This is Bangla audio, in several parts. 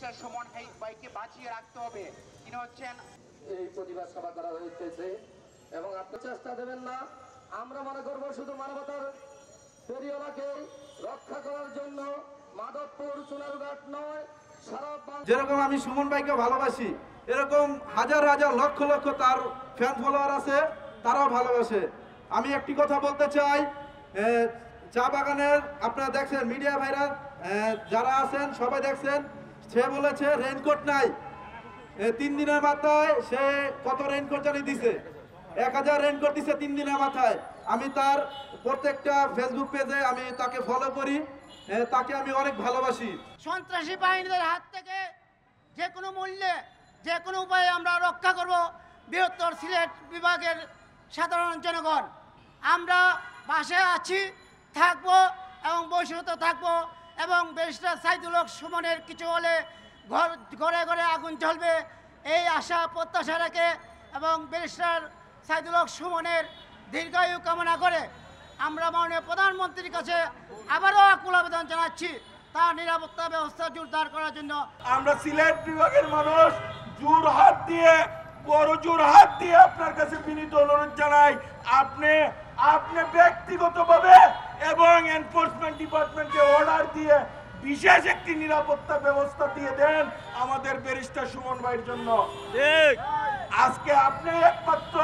ব্যারিস্টার সুমন ভাইকে বাঁচিয়ে রাখতে হবে। তিনি হচ্ছেন এই প্রতিবাদ সভা করা হইতেছে এবং আপনি চেষ্টা দেবেন না। আমরা মনে করবো শুধু মানবতার ফেরিওয়ালাকে রক্ষা করার জন্য মাধবপুর সোনারঘাট নয়, সারা যেরকম আমি সুমন ভাইকে ভালোবাসি, এরকম হাজার হাজার লক্ষ লক্ষ তার ফ্যান ফলোয়ার আছে, তারাও ভালোবাসে। আমি একটি কথা বলতে চাই, চা বাগানের আপনারা দেখছেন, মিডিয়া ভাইরা যারা আছেন সবাই দেখছেন, সে বলেছে রেইনকোট নাই। 3 দিনের মাথায় সে কত রেইনকোট জানি দিছে, 1000 রেইনকোট দিছে 3 দিনের মাথায়। আমি তার প্রত্যেকটা ফেসবুক পেজে আমি তাকে ফলো করি, তাকে আমি অনেক ভালোবাসি। সন্ত্রাসী বাহিনীদের হাত থেকে যে কোনো মূল্যে যে কোনো উপায়ে আমরা রক্ষা করব বৃহত্তর সিলেট বিভাগের সাধারণ জনগণ। আমরা পাশে আছি, থাকবো এবং বৈশিষ্ট্য থাকবো এবং ব্যারিস্টার সাইদুল হক সুমনের কিছু হলে ঘরে ঘরে আগুন জ্বলবে এই আশা প্রত্যাশা রেখে এবং ব্যারিস্টার সাইদুল হক সুমনের দীর্ঘায়ু কামনা করে আমরা মাননীয় প্রধানমন্ত্রীর কাছে আবারও আকুল আবেদন জানাচ্ছি তার নিরাপত্তা ব্যবস্থা জোরদার করার জন্য। আমরা সিলেট বিভাগের মানুষ জোর হাত দিয়ে, বড় জোর হাত দিয়ে আপনার কাছে বিনীত অনুরোধ জানাই, আপনি ব্যক্তিগতভাবে এবং এনফোর্সমেন্ট ডিপার্টমেন্টকে অর্ডার দিয়ে বিশেষ একটি নিরাপত্তা ব্যবস্থা দিয়ে দেন আমাদের ব্যারিস্টার সুমন ভাইয়ের জন্য। ঠিক আজকে আপনি একমাত্র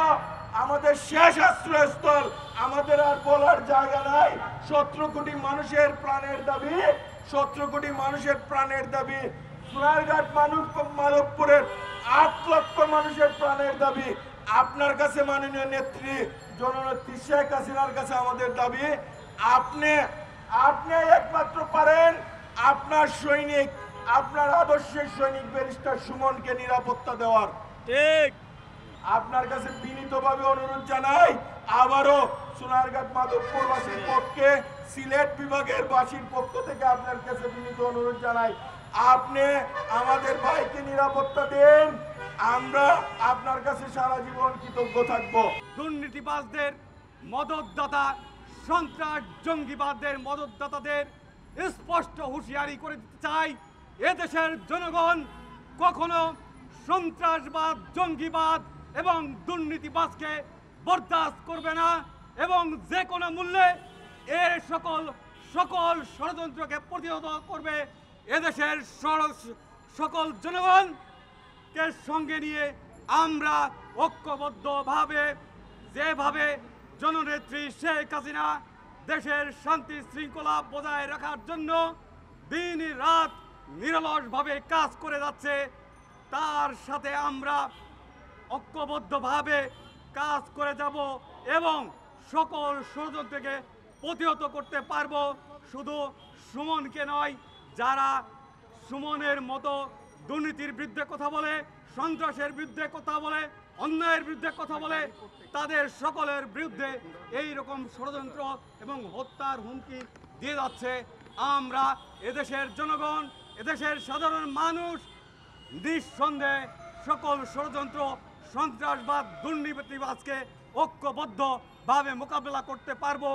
আমাদের শেষ আশ্রয়স্থল, আমাদের আর বলার জায়গা নাই। 17 কোটি মানুষের প্রাণের দাবি, 17 কোটি মানুষের প্রাণের দাবি, সোনারঘাট মানুষ, মাধবপুরের 8 লক্ষ মানুষের প্রাণের দাবি। আপনার কাছে মাননীয় নেত্রী জননেত্রী শেখ হাসিনার কাছে আমাদের দাবি, আপনি একমাত্র পারেন আপনার সৈনিক, আপনার আদর্শের সৈনিক ব্যারিস্টার সুমনকে নিরাপত্তা দেওয়ার। ঠিক আপনার কাছে বিনীতভাবে অনুরোধ জানাই, আবারও সোনারঘাট মাধবপুরবাসীর পক্ষে, সিলেট বিভাগের বাসীর পক্ষ থেকে আপনার কাছে বিনীত অনুরোধ জানাই, আপনি আমাদের ভাইকে নিরাপত্তা দেন। আমরা আপনার কাছে সারা জীবন কৃতজ্ঞ থাকব। দুর্নীতিবাজদের মদতদাতা, সন্ত্রাস জঙ্গিবাদদের মদতদাতাদের স্পষ্ট হুঁশিয়ারি করে দিতে চাই, এদেশের জনগণ কখনো সন্ত্রাসবাদ, জঙ্গিবাদ এবং দুর্নীতিবাজকে বরদাস্ত করবে না এবং যে কোনো মূল্যে এর সকল ষড়যন্ত্রকে প্রতিহত করবে। এদেশের সকল জনগণকে সঙ্গে নিয়ে আমরা ঐক্যবদ্ধভাবে যেভাবে জননেত্রী শেখ হাসিনা দেশের শান্তি শৃঙ্খলা বজায় রাখার জন্য দিন রাত নিরলসভাবে কাজ করে যাচ্ছে, তার সাথে আমরা ঐক্যবদ্ধভাবে কাজ করে যাব এবং সকল ষড়যন্ত্রকে প্রতিহত করতে পারবো। শুধু সুমনকে নয়, যারা সুমনের মতো দুর্নীতির বিরুদ্ধে কথা বলে, সন্ত্রাসের বিরুদ্ধে কথা বলে, অন্যায়ের বিরুদ্ধে কথা বলে, তাদের সকলের বিরুদ্ধে এই রকম ষড়যন্ত্র এবং হত্যার হুমকি দিয়ে যাচ্ছে। আমরা এদেশের জনগণ, এদেশের সাধারণ মানুষ নিঃসন্দেহে সকল ষড়যন্ত্র, সন্ত্রাসবাদ, দুর্নীতিবাজকে ঐক্যবদ্ধভাবে মোকাবেলা করতে পারবো।